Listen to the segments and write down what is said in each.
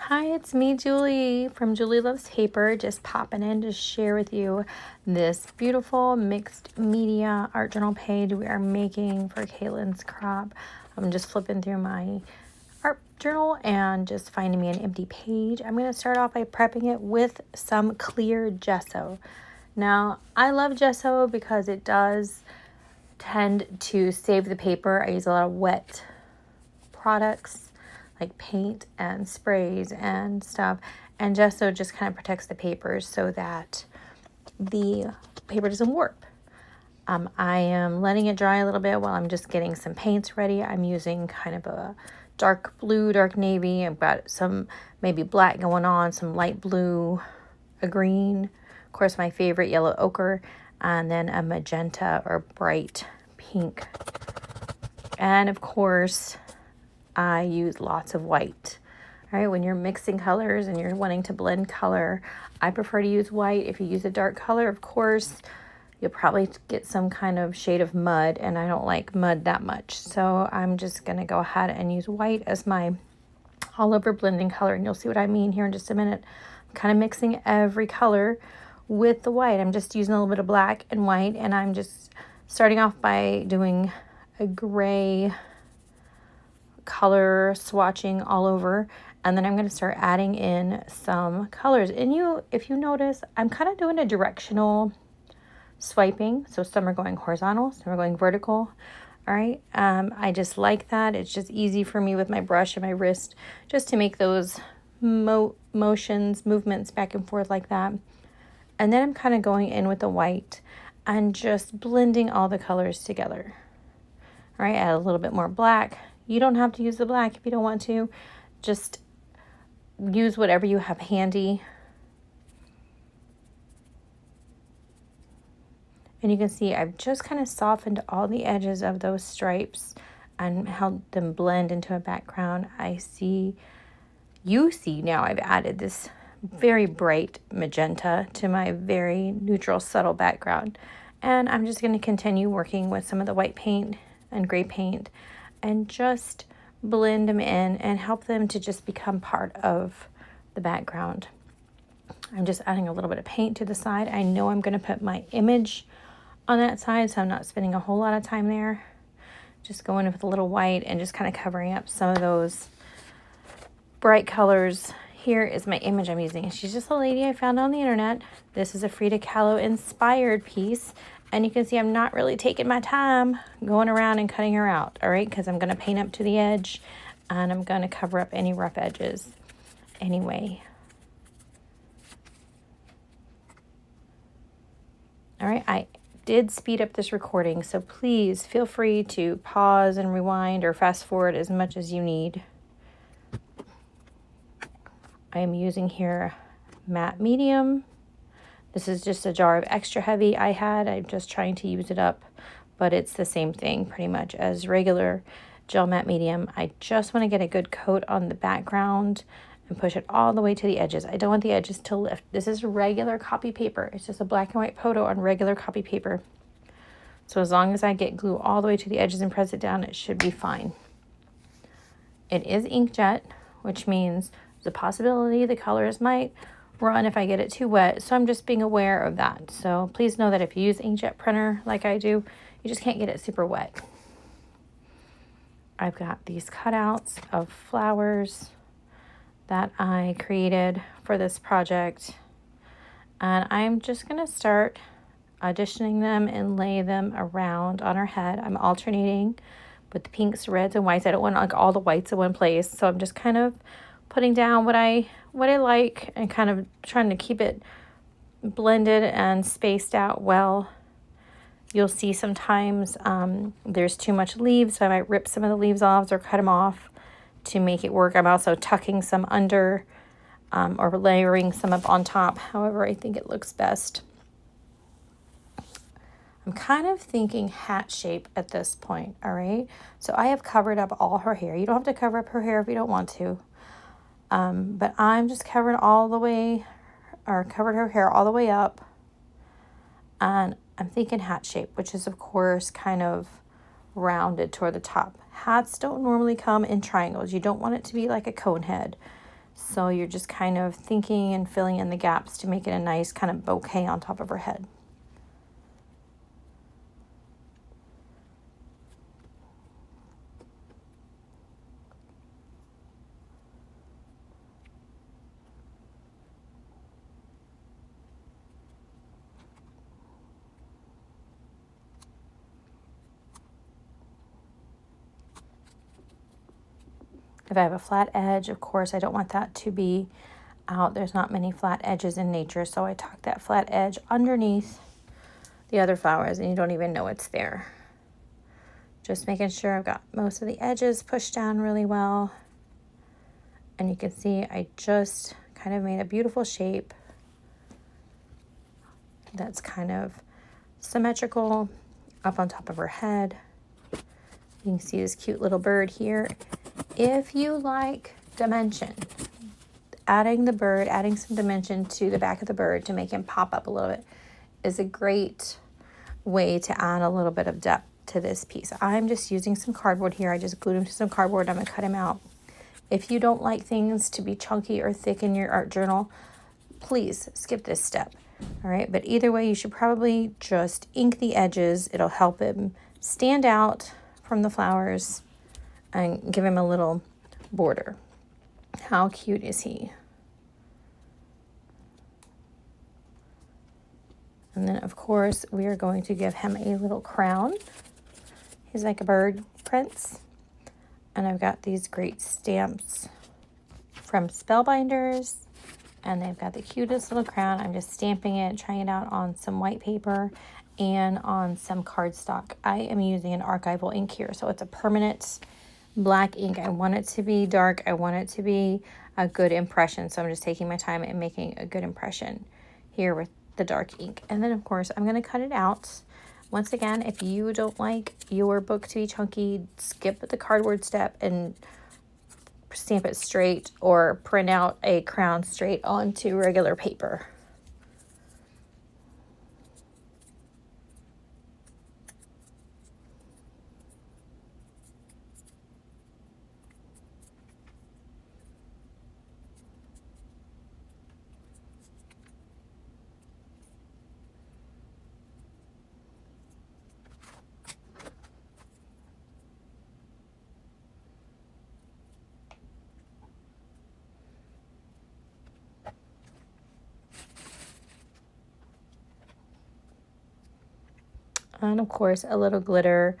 Hi, it's me, Julie from Julie Loves Paper, just popping in to share with you this beautiful mixed media art journal page we are making for Kaylin's crop. I'm just flipping through my art journal and just finding me an empty page. I'm going to start off by prepping it with some clear gesso. Now, I love gesso because it does tend to save the paper. I use a lot of wet products like paint and sprays and stuff, and gesso just kind of protects the paper so that the paper doesn't warp. I am letting it dry a little bit while I'm just getting some paints ready. I'm using kind of a dark blue, dark navy. I've got some maybe black going on, some light blue, a green, of course my favorite yellow ochre, and then a magenta or bright pink. And of course I use lots of white. All right, when you're mixing colors and you're wanting to blend color, I prefer to use white. If you use a dark color, of course, you'll probably get some kind of shade of mud, and I don't like mud that much. So I'm just going to go ahead and use white as my all over blending color, and you'll see what I mean here in just a minute. I'm kind of mixing every color with the white. I'm just using a little bit of black and white, and I'm just starting off by doing a gray color swatching all over, and then I'm going to start adding in some colors. And if you notice, I'm kind of doing a directional swiping, so some are going horizontal, some are going vertical. All right, I just like that. It's just easy for me with my brush and my wrist just to make those movements back and forth like that. And then I'm kind of going in with the white and just blending all the colors together. All right, add a little bit more black. You don't have to use the black if you don't want to. Just use whatever you have handy. And you can see I've just kind of softened all the edges of those stripes and held them blend into a background. You see now I've added this very bright magenta to my very neutral, subtle background. And I'm just going to continue working with some of the white paint and gray paint and just blend them in and help them to just become part of the background. I'm just adding a little bit of paint to the side. I know I'm going to put my image on that side, so I'm not spending a whole lot of time there. Just going with a little white and just kind of covering up some of those bright colors. Here is my image I'm using. She's just a lady I found on the internet. This is a Frida Kahlo inspired piece. And you can see I'm not really taking my time going around and cutting her out, all right? Because I'm going to paint up to the edge and I'm going to cover up any rough edges anyway. All right, I did speed up this recording, so please feel free to pause and rewind or fast forward as much as you need. I am using here matte medium. This is just a jar of extra heavy I had. I'm just trying to use it up, but it's the same thing pretty much as regular gel matte medium. I just want to get a good coat on the background and push it all the way to the edges. I don't want the edges to lift. This is regular copy paper. It's just a black and white photo on regular copy paper. So as long as I get glue all the way to the edges and press it down, it should be fine. It is inkjet, which means the possibility the colors might run if I get it too wet, so I'm just being aware of that. So please know that if you use inkjet printer like I do, you just can't get it super wet. I've got these cutouts of flowers that I created for this project, and I'm just going to start auditioning them and lay them around on her head. I'm alternating with the pinks, reds, and whites. I don't want like all the whites in one place, so I'm just kind of putting down what I like and kind of trying to keep it blended and spaced out well. You'll see sometimes there's too much leaves, so I might rip some of the leaves off or cut them off to make it work. I'm also tucking some under or layering some up on top, however I think it looks best. I'm kind of thinking hat shape at this point, all right? So I have covered up all her hair. You don't have to cover up her hair if you don't want to. But I'm just covered covered her hair all the way up. And I'm thinking hat shape, which is of course kind of rounded toward the top. Hats don't normally come in triangles. You don't want it to be like a cone head. So you're just kind of thinking and filling in the gaps to make it a nice kind of bouquet on top of her head. If I have a flat edge, of course, I don't want that to be out. There's not many flat edges in nature, so I tuck that flat edge underneath the other flowers, and you don't even know it's there. Just making sure I've got most of the edges pushed down really well. And you can see I just kind of made a beautiful shape that's kind of symmetrical up on top of her head. You can see this cute little bird here. If you like dimension, adding the bird, adding some dimension to the back of the bird to make him pop up a little bit is a great way to add a little bit of depth to this piece. I'm just using some cardboard here. I just glued him to some cardboard. I'm going to cut him out. If you don't like things to be chunky or thick in your art journal, please skip this step. All right, but either way, you should probably just ink the edges. It'll help him stand out from the flowers and give him a little border. How cute is he? And then, of course, we are going to give him a little crown. He's like a bird prince. And I've got these great stamps from Spellbinders. And they've got the cutest little crown. I'm just stamping it, trying it out on some white paper and on some cardstock. I am using an archival ink here, so it's a permanent black ink. I want it to be dark. I want it to be a good impression. So I'm just taking my time and making a good impression here with the dark ink. And then, of course, I'm going to cut it out. Once again, if you don't like your book to be chunky, skip the cardboard step and stamp it straight or print out a crown straight onto regular paper. And of course, a little glitter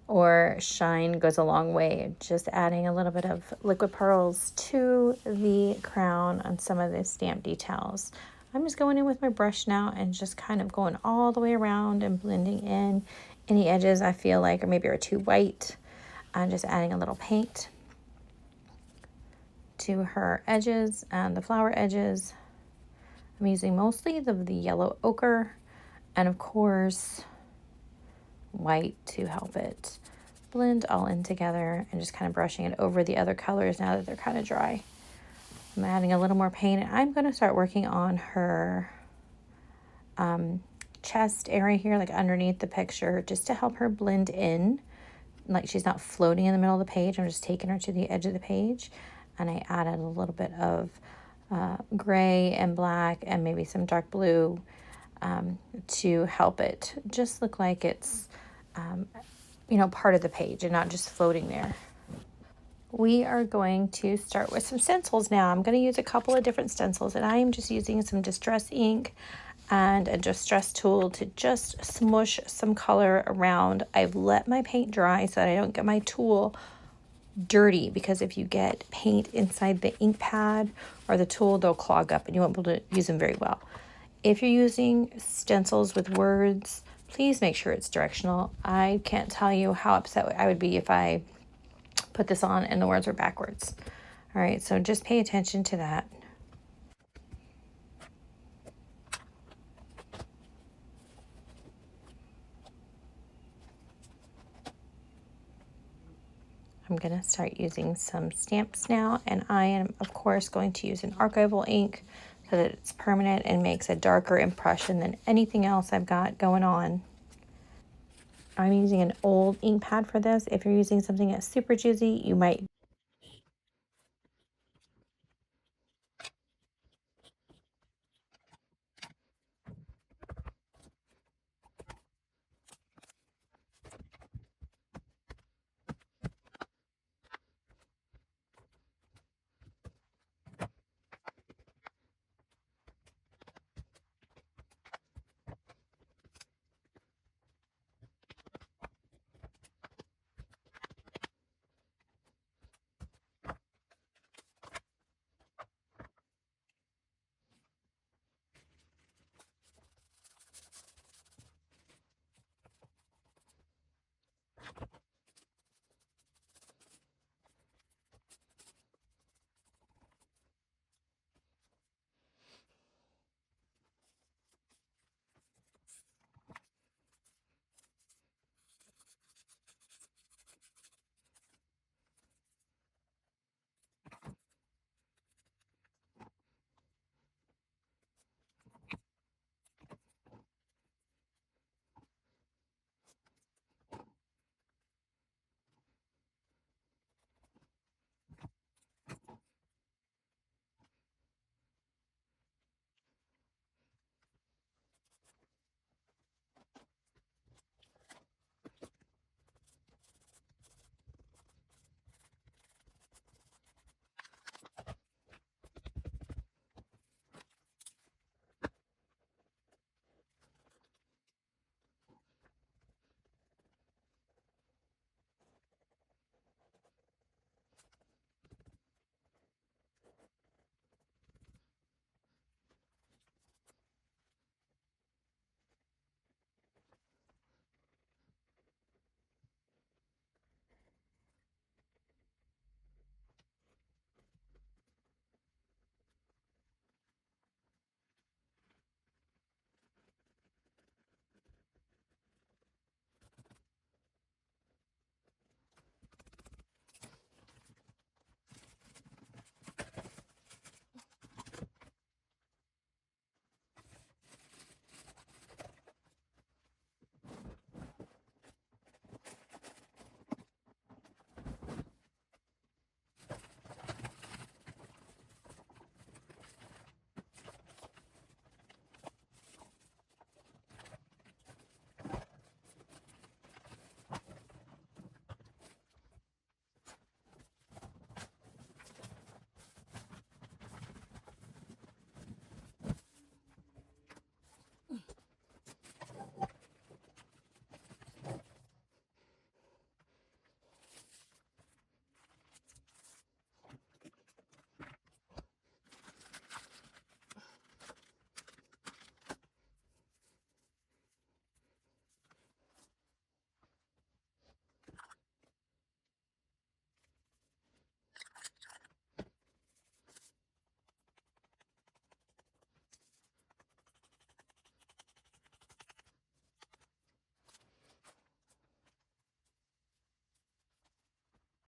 or shine goes a long way. Just adding a little bit of liquid pearls to the crown on some of the stamp details. I'm just going in with my brush now and just kind of going all the way around and blending in any edges I feel like or maybe are too white. I'm just adding a little paint to her edges and the flower edges. I'm using mostly the yellow ochre and of course white to help it blend all in together, and just kind of brushing it over the other colors now that they're kind of dry. I'm adding a little more paint, and I'm going to start working on her chest area here, like underneath the picture, just to help her blend in, like she's not floating in the middle of the page. I'm just taking her to the edge of the page, and I added a little bit of gray and black and maybe some dark blue to help it just look like it's part of the page and not just floating there. We are going to start with some stencils now. I'm going to use a couple of different stencils, and I am just using some distress ink and a distress tool to just smush some color around. I've let my paint dry so that I don't get my tool dirty, because if you get paint inside the ink pad or the tool, they'll clog up and you won't be able to use them very well. If you're using stencils with words, please make sure it's directional. I can't tell you how upset I would be if I put this on and the words were backwards. All right, so just pay attention to that. I'm going to start using some stamps now, and I am, of course, going to use an archival ink so that it's permanent and makes a darker impression than anything else I've got going on. I'm using an old ink pad for this. If you're using something that's super juicy, you might